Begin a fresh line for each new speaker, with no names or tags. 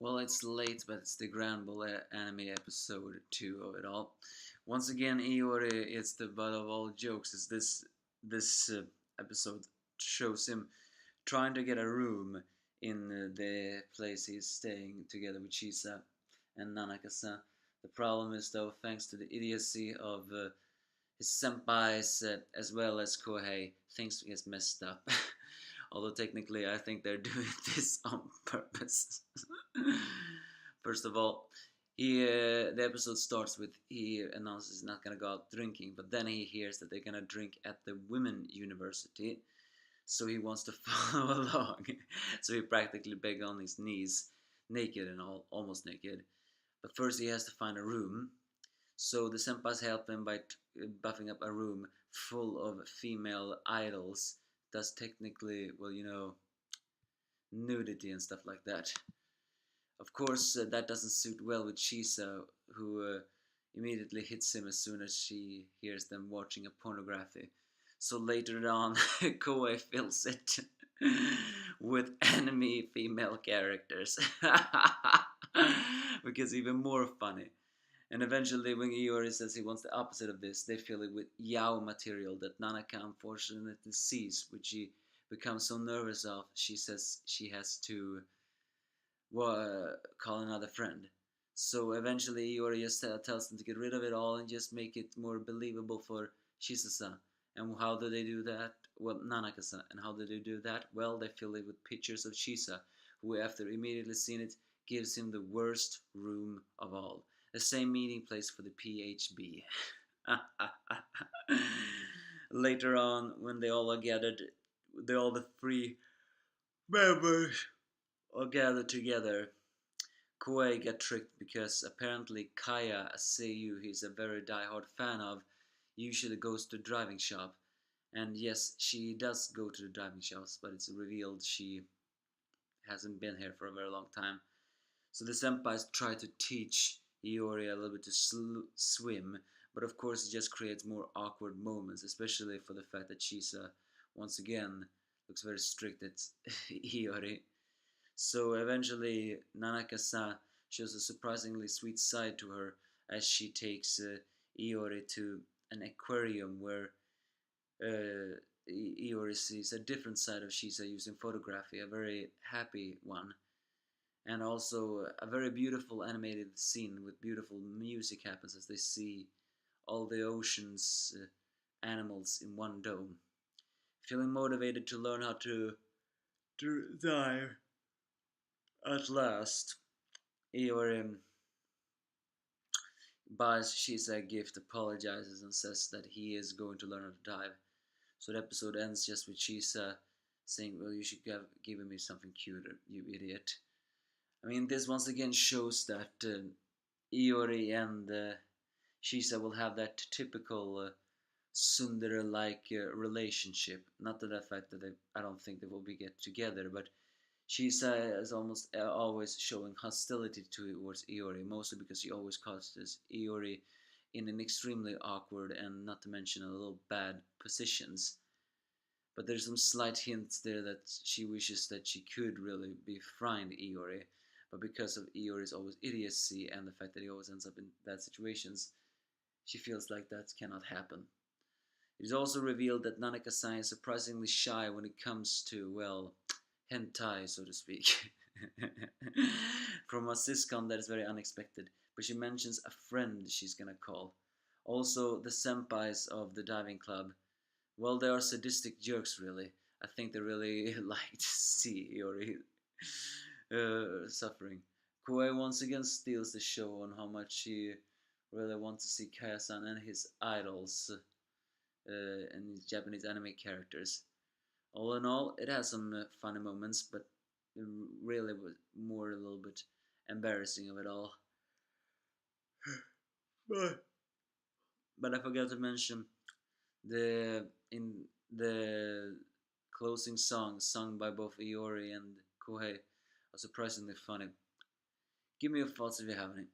Well, it's late, but it's the Grand Ball anime episode 2 of it all. Once again, Iori is the butt of all jokes. Is this episode shows him trying to get a room in the place he's staying together with Chisa and Nanakasa. The problem is, though, thanks to the idiocy of his senpais as well as Kohei, things get messed up. Although technically, I think they're doing this on purpose. First of all, the episode starts with he announces he's not gonna go out drinking, but then he hears that they're gonna drink at the women university, so he wants to follow along. So he practically begs on his knees, naked and all, almost naked. But first he has to find a room. So the senpais help him by buffing up a room full of female idols. That's technically, well, nudity and stuff like that. Of course, that doesn't suit well with Shisa, who immediately hits him as soon as she hears them watching a pornography. So later on, Koei fills it with enemy female characters. Because even more funny. And eventually, when Iori says he wants the opposite of this, they fill it with Yao material that Nanaka unfortunately sees, which she becomes so nervous of, she says she has to call another friend. So eventually, Iori just tells them to get rid of it all and just make it more believable for Shisa. And how do they do that? Well, Nanaka-san. And how do they do that? Well, they fill it with pictures of Shisa, who, after immediately seeing it, gives him the worst room of all. The same meeting place for the PHB. Later on, when they all are gathered, all the three members are gathered together. Koei got tricked because apparently Kaya, a seiyuu he's a very die-hard fan of, usually goes to the driving shop. And yes, she does go to the driving shops, but it's revealed she hasn't been here for a very long time. So the senpais try to teach Iori a little bit to swim, but of course it just creates more awkward moments, especially for the fact that Chisa, once again, looks very strict at Iori. So eventually, Nanaka-san shows a surprisingly sweet side to her as she takes Iori to an aquarium where Iori sees a different side of Shisa using photography, a very happy one. And also a very beautiful animated scene with beautiful music happens as they see all the ocean's animals in one dome. Feeling motivated to learn how to dive at last, Iori buys Shisa a gift, apologizes, and says that he is going to learn how to dive. So the episode ends just with Shisa saying, well, you should have given me something cuter, you idiot. I mean, this once again shows that Iori and Shisa will have that typical tsundere-like relationship. Not to the fact that I don't think they will be get together, but Shisa is almost always showing hostility towards Iori, mostly because she always causes Iori in an extremely awkward and not to mention a little bad positions. But there's some slight hints there that she wishes that she could really befriend Iori, but because of Iori's always idiocy and the fact that he always ends up in bad situations, she feels like that cannot happen. It is also revealed that Nanaka-san is surprisingly shy when it comes to, well, hentai, so to speak. From a sitcom that is very unexpected, but she mentions a friend she's gonna call. Also, the senpais of the diving club. Well, they are sadistic jerks, really. I think they really like to see Iori suffering. Koei once again steals the show on how much she really wants to see Kaya-san and his idols and his Japanese anime characters. All in all, it has some funny moments, but it really was more a little bit embarrassing of it all. But I forgot to mention in the closing song sung by both Iori and Kohei are surprisingly funny. Give me your thoughts if you have any.